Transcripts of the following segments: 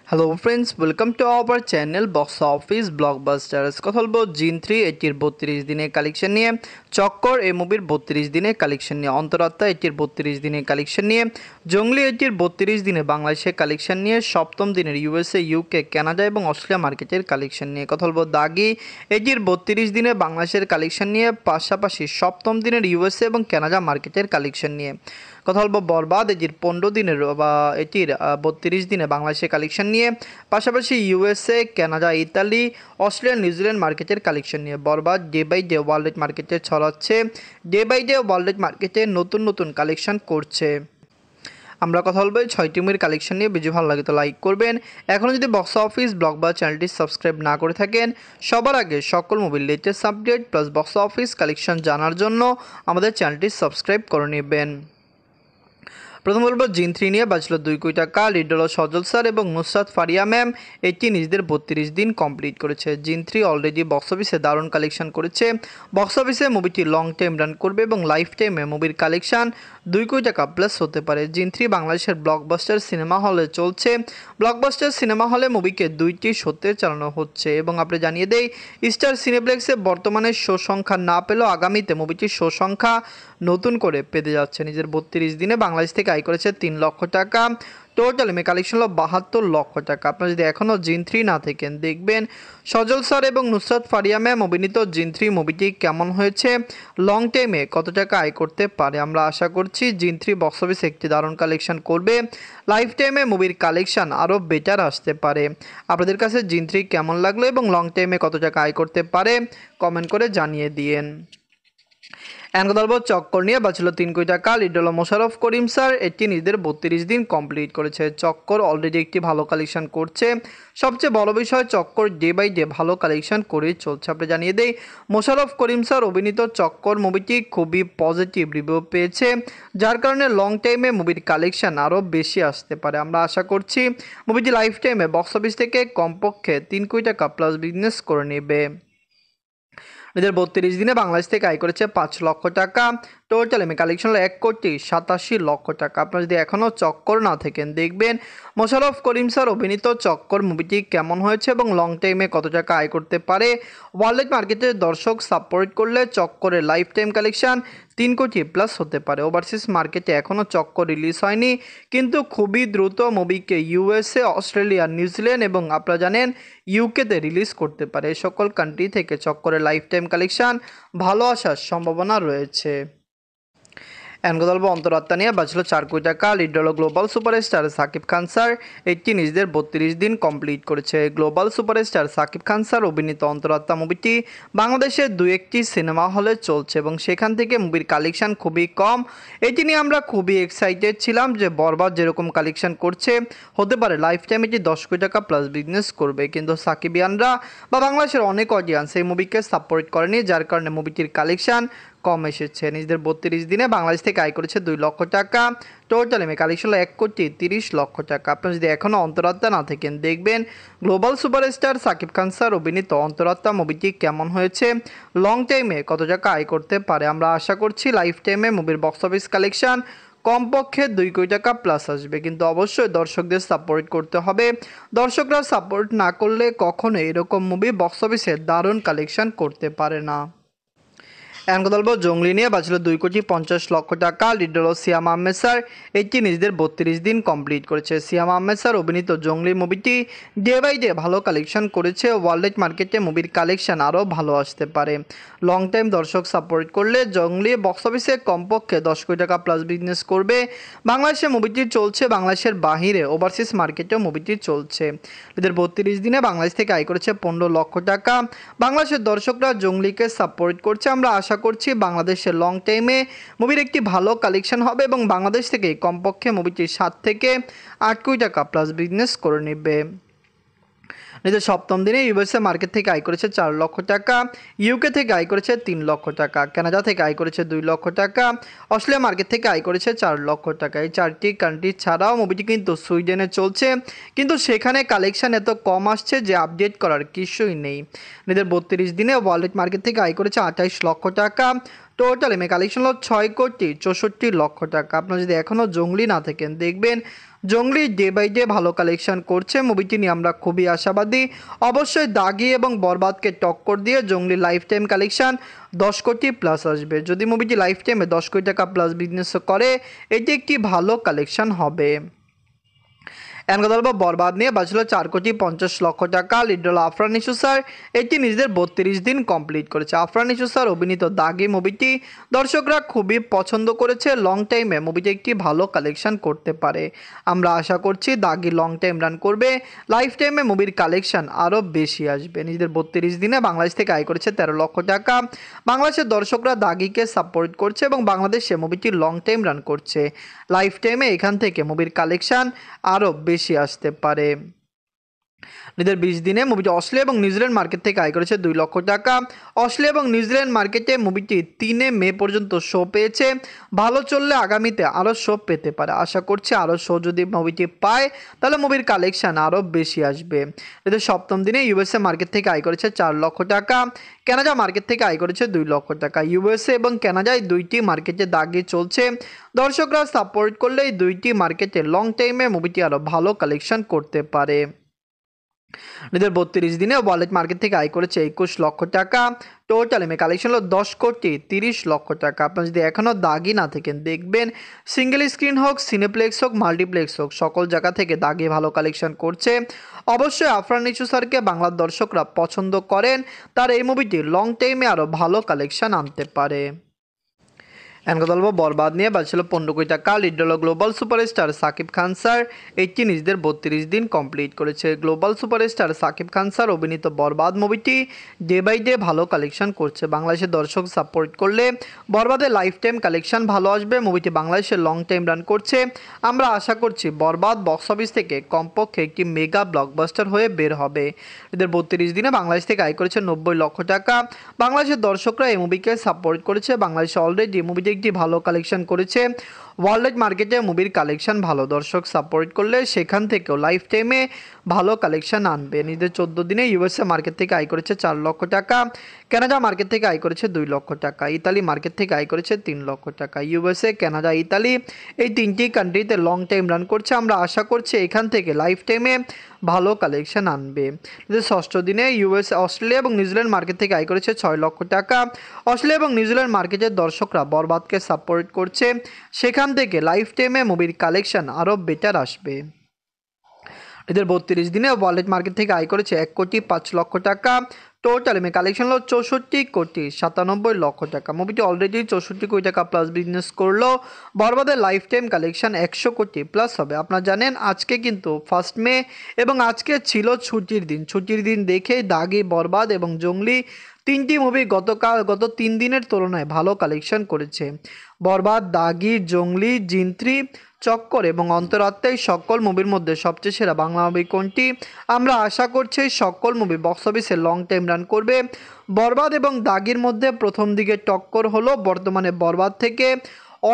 Hello friends, welcome to our channel box office blockbusters. কথা বলবো জিন 3 এটির 32 দিনের কালেকশন নিয়ে, চক্কর এই মুভির 32 দিনের কালেকশন নিয়ে, অন্তরাত্মা এটির 32 দিনের কালেকশন নিয়ে, জঙ্গলি এটির 32 দিনে বাংলাদেশের কালেকশন নিয়ে, সপ্তম দিনের ইউএসএ, ইউকে, কানাডা এবং অস্ট্রেলিয়া মার্কেটের কালেকশন নিয়ে। কথা বলবো দাগি এটির 32 দিনে বাংলাদেশের কালেকশন নিয়ে, পাশাপাশি সপ্তম দিনের ইউএসএ এবং কানাডা মার্কেটের কালেকশন নিয়ে। কথা বলবো বরবাদ এটির 15 দিনের বা এটির 32 দিনে বাংলাদেশের কালেকশন নিয়ে, পাশাপাশি USA, Canada, Italy, Australia, New Zealand মার্কেটের কালেকশন নিয়ে। বরবাদ ডে বাই ডে ওয়ার্ল্ড মার্কেটে ছড়াচ্ছে, ডে বাই ডে ওয়ার্ল্ড মার্কেটে নতুন নতুন কালেকশন করছে। আমরা কথা বলবো এই 6টি মুভির কালেকশন নিয়ে। ভিডিও ভালো লাগে তো লাইক করবেন। এখনও যদি বক্স অফিস ব্লকবাস চ্যানেলটি সাবস্ক্রাইব না করে থাকেন, সবার আগে সকল মুভির latest update plus box office collection জানার জন্য আমাদের চ্যানেলটি সাবস্ক্রাইব করে নেবেন। প্রথম বলবো জিন 3 নিয়ে বাজলো 2 কোটি টাকা। লিড হলো সজল স্যার এবং নুসরাত ফারিয়া ম্যাম। এটি নিজেদের 32 দিন কমপ্লিট করেছে। জিন 3 অলরেডি বক্স অফিসে দারুণ কালেকশন করেছে। বক্স অফিসে মুভিটি লং টাইম রান করবে এবং লাইফ টাইমে মুভির কালেকশন 2 কোটি টাকা প্লাস হতে পারে। জিন 3 বাংলাদেশের ব্লকবাস্টার সিনেমা হলে চলছে। ব্লকবাস্টার সিনেমা হলে মুভিকে 2টি শোতে চালানো হচ্ছে এবং আপনি জানিয়ে দেই, স্টার সিনেপ্লেক্সে বর্তমানে শো সংখ্যা না পেলেও আগামীতে মুভিটির শো সংখ্যা নতুন করে পেতে যাচ্ছে। নিজের 32 দিনে বাংলাদেশ থেকে আয় করেছে 3 লক্ষ টাকা। টোটাল এমএ কালেকশন হলো 72 লক্ষ টাকা। আপনারা যদি এখনও জিন 3 না থাকেন, দেখবেন সজল স্যার এবং নুসরাত ফারিয়া ম্যাম অভিনীত জিন 3 মুভিটি কেমন হয়েছে, লং টাইমে কত টাকা আয় করতে পারে। আমরা আশা করছি জিন 3 বক্স অফিসে একটি দারুণ কালেকশন করবে। লাইফ টাইমে মুভির কালেকশন আরও বেটার আসতে পারে। আপনাদের কাছে জিন 3 কেমন লাগলো এবং লং টাইমে কত টাকা আয় করতে পারে কমেন্ট করে জানিয়ে দিয়েন। এনকদলব চক্কর নিয়ে বাঁচল 3 কোটি টাকা। লিড হলো মোশাররফ করিম স্যার। এটি নিজেদের 32 দিন কমপ্লিট করেছে। চক্কর অলরেডি একটি ভালো কালেকশন করছে। সবচেয়ে বড় বিষয়, চক্কর ডে বাই ডে ভালো কালেকশন করেই চলছে। আপনি জানিয়ে দেই, মোশাররফ করিম স্যার অভিনীত চক্কর মুভিটি খুবই পজিটিভ রিভিউ পেয়েছে, যার কারণে লং টাইমে মুভির কালেকশন আরও বেশি আসতে পারে। আমরা আশা করছি মুভিটি লাইফ টাইমে বক্স অফিস থেকে কমপক্ষে 3 কোটি টাকা প্লাস বিজনেস করে নেবে। নিজের 32 দিনে বাংলাদেশ থেকে আয় করেছে 5 লক্ষ টাকা। টোটাল এমএ কালেকশন হলো 1,87,00,000 টাকা। আপনারা যদি এখনও চক্কর না থাকেন, দেখবেন মোশাররফ করিম স্যার অভিনীত চক্কর মুভিটি কেমন হয়েছে এবং লং টাইমে কত টাকা আয় করতে পারে। ওয়ার্ল্ড মার্কেটে দর্শক সাপোর্ট করলে চক্করের লাইফ টাইম কালেকশন 3 কোটি প্লাস হতে পারে। ওভারসিজ মার্কেটে এখনও চক্কর রিলিজ হয়নি, কিন্তু খুবই দ্রুত মুভিকে ইউএসএ, অস্ট্রেলিয়া, নিউজিল্যান্ড এবং আপনারা জানেন ইউকেতে রিলিজ করতে পারে। এই সকল কান্ট্রি থেকে চক্করের লাইফ টাইম কালেকশন ভালো আসার সম্ভাবনা রয়েছে। এনগদলব অন্তরাত্মা নিয়ে বাঁচল 4 কোটি টাকা। লিড হলো global superstar Shakib Khan sir. এটি নিজেদের 32 দিন কমপ্লিট করেছে। Global superstar Shakib Khan sir অভিনীত অন্তরাত্মা মুভিটি বাংলাদেশের 2-1টি সিনেমা হলে চলছে এবং সেখান থেকে মুভির কালেকশন খুবই কম। এটি নিয়ে আমরা খুবই এক্সাইটেড ছিলাম যে বরবাদ যেরকম কালেকশন করছে, হতে পারে লাইফ টাইম এটি 10 কোটি টাকা প্লাস বিজনেস করবে, কিন্তু সাকিবিয়ানরা বা বাংলাদেশের অনেক অডিয়েন্স এই মুভিকে সাপোর্ট করেনি, যার কারণে মুভিটির কালেকশন কম এসেছে। নিজেদের 32 দিনে বাংলাদেশ থেকে আয় করেছে 2 লক্ষ টাকা। টোটাল এমএ কালেকশন হলো 1,30,00,000 টাকা। আপনারা যদি এখনও অন্তরাত্মা না থাকেন, দেখবেন global superstar Shakib Khan sir অভিনীত অন্তরাত্মা মুভিটি কেমন হয়েছে, লং টাইমে কত টাকা আয় করতে পারে। আমরা আশা করছি লাইফ টাইমে মুভির বক্স অফিস কালেকশন কমপক্ষে 2 কোটি টাকা প্লাস আসবে, কিন্তু অবশ্যই দর্শকদের সাপোর্ট করতে হবে। দর্শকরা সাপোর্ট না করলে কখনো এরকম মুভি বক্স অফিসে দারুণ কালেকশন করতে পারে না। এনকদলব জঙ্গলি নিয়ে বাঁচল 2,50,00,000 টাকা। লিড হলো সিয়াম আহমেদ স্যার। এটি নিজেদের 32 দিন কমপ্লিট করেছে। সিয়াম আহমেদ স্যার অভিনীত জঙ্গলি মুভিটি ডে বাই ডে ভালো কালেকশন করেছে। ওয়ার্ল্ড মার্কেটে মুভির কালেকশন আরও ভালো আসতে পারে। লং টাইম দর্শক সাপোর্ট করলে জঙ্গলি বক্স অফিসে কমপক্ষে 10 কোটি টাকা প্লাস বিজনেস করবে। বাংলাদেশে মুভিটি চলছে, বাংলাদেশের বাহিরে ওভারসিজ মার্কেটেও মুভিটি চলছে। এদের 32 দিনে বাংলাদেশ থেকে আয় করেছে 15 লক্ষ টাকা। বাংলাদেশের দর্শকরা জঙ্গলিকে সাপোর্ট করছে। আমরা আশা করছি বাংলাদেশের লং টাইমে মুভির একটি ভালো কালেকশন হবে এবং বাংলাদেশ থেকে কমপক্ষে মুভিটি 7 থেকে 8 কোটি টাকা প্লাস বিজনেস করে নেবে। নিজের সপ্তম দিনে ইউএসএ মার্কেট থেকে আয় করেছে 4 লক্ষ টাকা। ইউকে থেকে আয় করেছে 3 লক্ষ টাকা। কানাডা থেকে আয় করেছে 2 লক্ষ টাকা। অস্ট্রেলিয়া মার্কেট থেকে আয় করেছে 4 লক্ষ টাকা। এই 4টি কান্ট্রি ছাড়াও মুভিটি কিন্তু সুইডেনে চলছে, কিন্তু সেখানে কালেকশন এত কম আসছে যে আপডেট করার কিছুই নেই। নিজের 32 দিনে ওয়ার্ল্ড মার্কেট থেকে আয় করেছে 28 লক্ষ টাকা। টোটাল এমএ কালেকশন হলো 6,64,00,000 টাকা। আপনারা যদি এখনও জঙ্গলি না থাকেন, দেখবেন জঙ্গলি ডে বাই ডে ভালো কালেকশন করছে, মুভিটি নিয়ে আমরা খুবই আশাবাদী। অবশ্যই দাগি এবং বরবাদকে টক্কর দিয়ে জঙ্গলি লাইফ টাইম কালেকশন 10 কোটি প্লাস আসবে। যদি মুভিটি লাইফ টাইমে 10 কোটি টাকা প্লাস বিজনেস করে এটি একটি ভালো কালেকশন হবে। এখন কথা বলবো বরবাদ নিয়ে। বাজছিল 4,50,00,000 টাকা। Lead role Afran Nisho sir, এটি নিজেদের 32 দিন কমপ্লিট করেছে। আফরান নিশো স্যার অভিনীত দাগি মুভিটি দর্শকরা খুবই পছন্দ করেছে। লং টাইমে মুভিটি একটি ভালো কালেকশন করতে পারে। আমরা আশা করছি দাগি লং টাইম রান করবে, লাইফ টাইমে মুভির কালেকশন আরও বেশি আসবে। নিজেদের 32 দিনে বাংলাদেশ থেকে আয় করেছে 13 লক্ষ টাকা। বাংলাদেশের দর্শকরা দাগিকে সাপোর্ট করছে এবং বাংলাদেশে মুভিটি লং টাইম রান করছে। লাইফ টাইমে এখান থেকে মুভির কালেকশন আরও বেশি আসতে পারে। নিজের 20 দিনে মুভিটি অস্ট্রেলিয়া এবং নিউজিল্যান্ড মার্কেট থেকে আয় করেছে 2 লক্ষ টাকা। অস্ট্রেলিয়া এবং নিউজিল্যান্ড মার্কেটে মুভিটি 3 মে পর্যন্ত শো পেয়েছে। ভালো চললে আগামীতে আরও শো পেতে পারে। আশা করছি আরও শো যদি মুভিটি পায় তাহলে মুভির কালেকশন আরও বেশি আসবে। এদের 7ম দিনে ইউএসএ মার্কেট থেকে আয় করেছে 4 লক্ষ টাকা। কানাডা মার্কেট থেকে আয় করেছে 2 লক্ষ টাকা। ইউএসএ এবং কানাডায় দুইটি মার্কেটে দাগি চলছে। দর্শকরা সাপোর্ট করলে এই দুইটি মার্কেটে লং টাইমে মুভিটি আরও ভালো কালেকশন করতে পারে। নিজের 32 দিনে ওয়ালেট মার্কেট থেকে আয় করেছে 21 লক্ষ টাকা। টোটাল এমএ কালেকশন হলো 10,30,00,000 টাকা। আপনার যদি এখনও দাগি না থাকেন দেখবেন সিঙ্গেল স্ক্রিন হোক, সিনেপ্লেক্স হোক, মাল্টিপ্লেক্স হোক, সকল জায়গা থেকে দাগি ভালো কালেকশন করছে। অবশ্যই আফরান নিশো স্যারকে বাংলার দর্শকরা পছন্দ করেন, তার এই মুভিটি লং টাইমে আরও ভালো কালেকশন আনতে পারে। এখন কথা বলবো বরবাদ নিয়ে। বাজছিল 15 কোটি টাকা। Lead role global superstar Shakib Khan sir, এটি নিজেদের 32 দিন কমপ্লিট করেছে। Global superstar Shakib Khan sir অভিনীত বরবাদ মুভিটি ডে বাই ডে ভালো কালেকশন করছে। বাংলাদেশের দর্শক সাপোর্ট করলে বরবাদের লাইফ টাইম কালেকশন ভালো আসবে। মুভিটি বাংলাদেশের লং টাইম রান করছে। আমরা আশা করছি বরবাদ বক্স অফিস থেকে কমপক্ষে একটি মেগা ব্লকবাস্টার হয়ে বের হবে। এদের 32 দিনে বাংলাদেশ থেকে আয় করেছে 90 লক্ষ টাকা। বাংলাদেশের দর্শকরা এই মুভিকে সাপোর্ট করেছে। বাংলাদেশে অলরেডি মুভিটি একটি ভালো কালেকশন করেছে। ওয়ার্ল্ড মার্কেটে মুভির কালেকশন ভালো, দর্শক সাপোর্ট করলে সেখান থেকেও লাইফ টাইমে ভালো কালেকশন আনবে। নিজেদের 14 দিনে ইউএসএ মার্কেট থেকে আয় করেছে 4 লক্ষ টাকা। কানাডা মার্কেট থেকে আয় করেছে 2 লক্ষ টাকা। ইতালি মার্কেট থেকে আয় করেছে 3 লক্ষ টাকা। ইউএসএ, কানাডা, ইতালি এই তিনটি কান্ট্রিতে লং টাইম রান করছে। আমরা আশা করছি এখান থেকে লাইফ টাইমে ভালো কালেকশন আনবে। নিজেদের 6ষ্ঠ দিনে অস্ট্রেলিয়া এবং নিউজিল্যান্ড মার্কেট থেকে আয় করেছে 6 লক্ষ টাকা। অস্ট্রেলিয়া এবং নিউজিল্যান্ড মার্কেটের দর্শকরা বরবাদকে সাপোর্ট করছে। সেখান থেকে লাইফ টাইমে মুভির কালেকশন আরও বেটার আসবে। এদের 32 দিনে ওয়ালেট মার্কেট থেকে আয় করেছে 1,05,00,000 টাকা। টোটাল এমএ কালেকশন হলো 64,97,00,000 টাকা। মুভিটি অলরেডি 64 কোটি টাকা প্লাস বিজনেস করলো। বরবাদের লাইফ টাইম কালেকশন 100 কোটি প্লাস হবে। আপনারা জানেন আজকে কিন্তু 1 মে এবং আজকে ছিল ছুটির দিন। ছুটির দিন দেখে দাগি, বরবাদ এবং জঙ্গলি তিনটি মুভি গত 3 দিনের তুলনায় ভালো কালেকশন করেছে। বরবাদ, দাগি, জঙ্গলি, জিন 3, চক্কর এবং অন্তরাত্মাই সকল মুভির মধ্যে সবচেয়ে সেরা বাংলা মুভি কোনটি? আমরা আশা করছি সকল মুভি বক্স অফিসে লং টাইম রান করবে। বরবাদ এবং দাগির মধ্যে প্রথম দিকে টক্কর হলো। বর্তমানে বরবাদ থেকে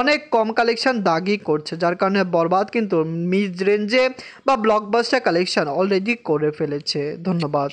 অনেক কম কালেকশন দাগি করছে, যার কারণে বরবাদ কিন্তু মিড রেঞ্জে বা ব্লকবাস্টার কালেকশন অলরেডি করে ফেলেছে। ধন্যবাদ।